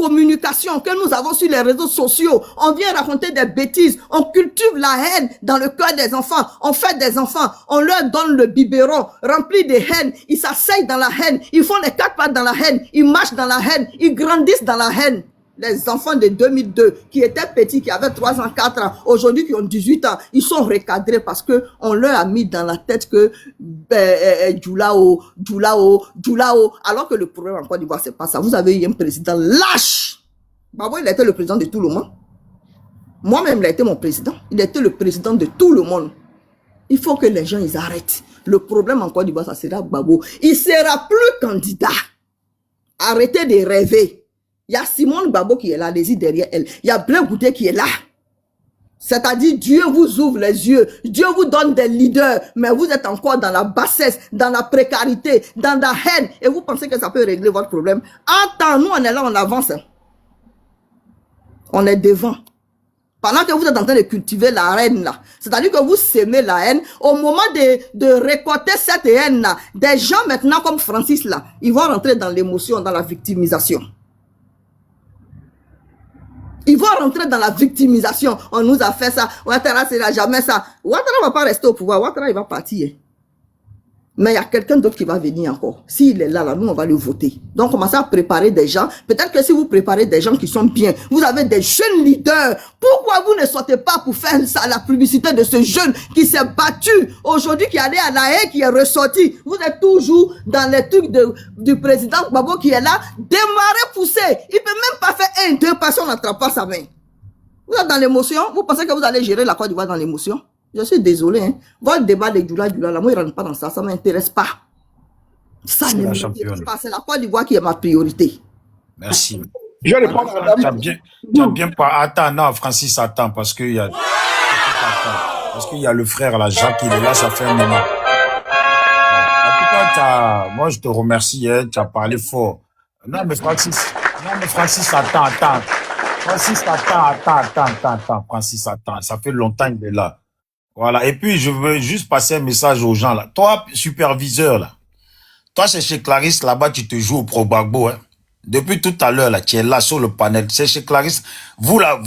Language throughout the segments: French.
communication que nous avons sur les réseaux sociaux. On vient raconter des bêtises. On cultive la haine dans le cœur des enfants. On fait des enfants. On leur donne le biberon rempli de haine. Ils s'asseyent dans la haine. Ils font les 4 pattes dans la haine. Ils marchent dans la haine. Ils grandissent dans la haine. Les enfants de 2002 qui étaient petits, qui avaient 3 ans, 4 ans, aujourd'hui qui ont 18 ans, ils sont recadrés parce que on leur a mis dans la tête que Djoulao, alors que le problème en Côte d'Ivoire, c'est pas ça. Vous avez eu un président lâche. Babo, il a été le président de tout le monde. Moi-même, il a été mon président. Il a été le président de tout le monde. Il faut que les gens, ils arrêtent. Le problème en Côte d'Ivoire, ça sera Babo. Il sera plus candidat. Arrêtez de rêver. Il y a Simone Babo qui est là, les yeux derrière elle. Il y a Blaise Goudé qui est là. C'est-à-dire, Dieu vous ouvre les yeux. Dieu vous donne des leaders. Mais vous êtes encore dans la bassesse, dans la précarité, dans la haine. Et vous pensez que ça peut régler votre problème. Attends, nous, on est là, on avance. On est devant. Pendant que vous êtes en train de cultiver la haine là, c'est-à-dire que vous sémez la haine, au moment de récolter cette haine là, des gens maintenant comme Francis là, ils vont rentrer dans l'émotion, dans la victimisation. Ils vont rentrer dans la victimisation. On nous a fait ça. Ouattara, c'est jamais ça. Ouattara ne va pas rester au pouvoir. Ouattara, il va partir. Mais il y a quelqu'un d'autre qui va venir encore. S'il est là, nous, on va le voter. Donc, commencez à préparer des gens. Peut-être que si vous préparez des gens qui sont bien, vous avez des jeunes leaders. Pourquoi vous ne sortez pas pour faire ça, la publicité de ce jeune qui s'est battu aujourd'hui, qui est allé à la haie, qui est ressorti. Vous êtes toujours dans les trucs du président Babo qui est là. Démarrez, poussez. Il ne peut même pas faire 1, 2 parce qu'on n'attrape pas sa main. Vous êtes dans l'émotion. Vous pensez que vous allez gérer la Côte d'Ivoire dans l'émotion? Je suis désolé. Hein. Votre débat de Djoula, là, moi, je ne rentre pas dans ça. Ça ne m'intéresse pas. Ça ne m'intéresse pas. C'est la Côte d'Ivoire qui est ma priorité. Merci. Je réponds à madame. Tu as bien pas. Attends, non, Francis, attends, parce qu'il y a. Parce qu'il y a le frère, là, Jacques, il est là, ça fait un moment. En tout cas, moi, je te remercie, hein, tu as parlé fort. Non, mais Francis, attends. Francis, attends. Francis, attends. Ça fait longtemps qu'il est là. Voilà. Et puis, je veux juste passer un message aux gens, là. Toi, superviseur, là. Toi, c'est chez Clarisse, là-bas, tu te joues au Pro-Gbagbo, hein. Depuis tout à l'heure, là, tu es là sur le panel. C'est chez Clarisse. Vous, là,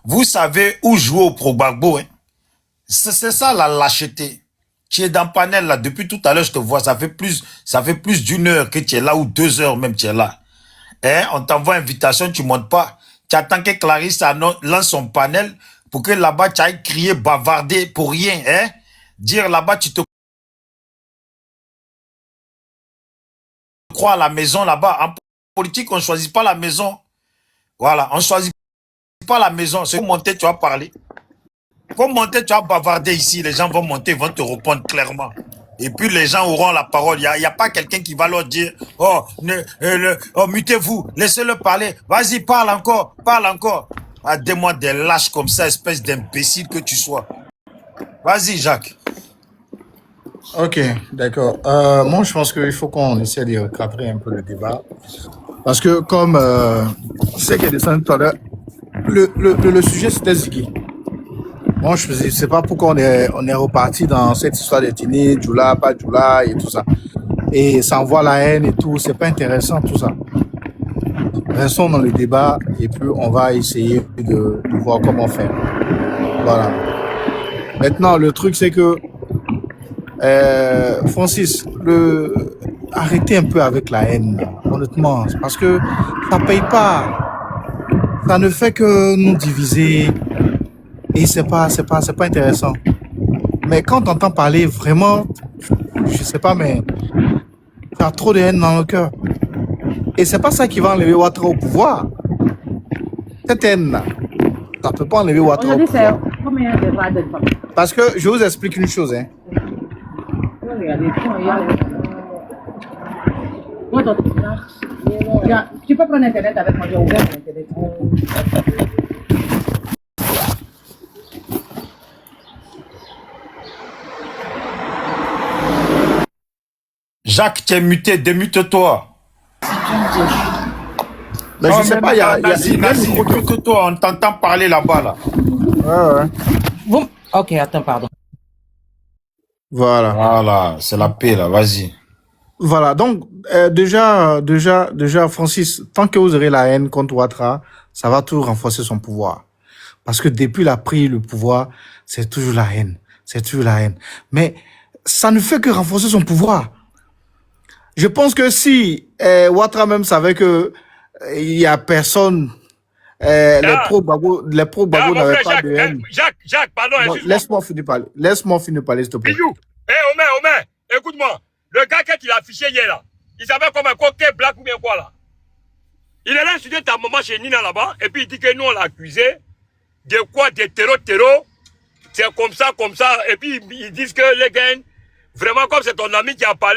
vous savez où jouer au Pro-Gbagbo, hein. C'est ça, la lâcheté. Tu es dans le panel, là. Depuis tout à l'heure, je te vois. Ça fait plus d'1 heure que tu es là, ou 2 heures même, tu es là. Hein? On t'envoie invitation, tu montes pas. Tu attends que Clarisse lance son panel pour que là-bas, tu ailles crier, bavarder pour rien, hein? Dire là-bas, tu te crois à la maison là-bas. En politique, on ne choisit pas la maison. Voilà, on ne choisit pas la maison. C'est pour monter, tu vas parler. Pour monter, tu vas bavarder ici. Les gens vont monter, vont te répondre clairement. Et puis les gens auront la parole. Il y a pas quelqu'un qui va leur dire, oh, mutez-vous, laissez-le parler. Vas-y, parle encore. Ah, dis-moi des lâches comme ça, espèce d'imbécile que tu sois. Vas-y, Jacques. Ok, d'accord. Moi, je pense qu'il faut qu'on essaie de recadrer un peu le débat. Parce que comme c'est qui est descendu tout à l'heure, le sujet c'était Ziggy. Moi, je ne sais pas pourquoi on est reparti dans cette histoire d'ethnie, Djoula, pas Djoula et tout ça. Et ça envoie la haine et tout, c'est pas intéressant tout ça. Restons dans le débat et puis on va essayer de voir comment faire. Voilà. Maintenant, le truc c'est que Francis, arrêtez un peu avec la haine, honnêtement, parce que ça paye pas. Ça ne fait que nous diviser et c'est pas intéressant. Mais quand on entend parler vraiment, je sais pas, mais tu as trop de haine dans le cœur. Et c'est pas ça qui va enlever Ouattara au pouvoir. Cette haine-là, ça peut pas enlever Ouattara au pouvoir. Parce que je vous explique une chose, hein. Tu peux prendre Internet avec moi, j'ai ouvert Internet. Jacques, tu es muté, démute-toi. Mais je sais pas, il y a démute-toi, on t'entend parler là-bas, là. Ouais. Bon, ok, attends, pardon. Voilà, c'est la paix, là, vas-y. Voilà, donc déjà, Francis, tant que vous aurez la haine contre Ouattara, ça va toujours renforcer son pouvoir. Parce que depuis qu'il a pris le pouvoir, c'est toujours la haine. C'est toujours la haine. Mais ça ne fait que renforcer son pouvoir. Je pense que si Ouattara même savait que il y a personne, les pro-Gbagbo Mon n'avaient frère pas Jacques, de haine. Jacques, pardon, Bon, excuse-moi. laisse-moi finir parler. Laisse-moi finir parler, s'il te plaît. Bijou, Omer, écoute-moi. Le gars qu'il a affiché hier là, il savait comme un coquet black ou bien quoi là. Il est là insulter ta maman chez Nina là-bas, et puis il dit que nous on l'a accusé de quoi, de terreau. C'est comme ça, et puis ils disent que les gars, vraiment comme c'est ton ami qui a parlé.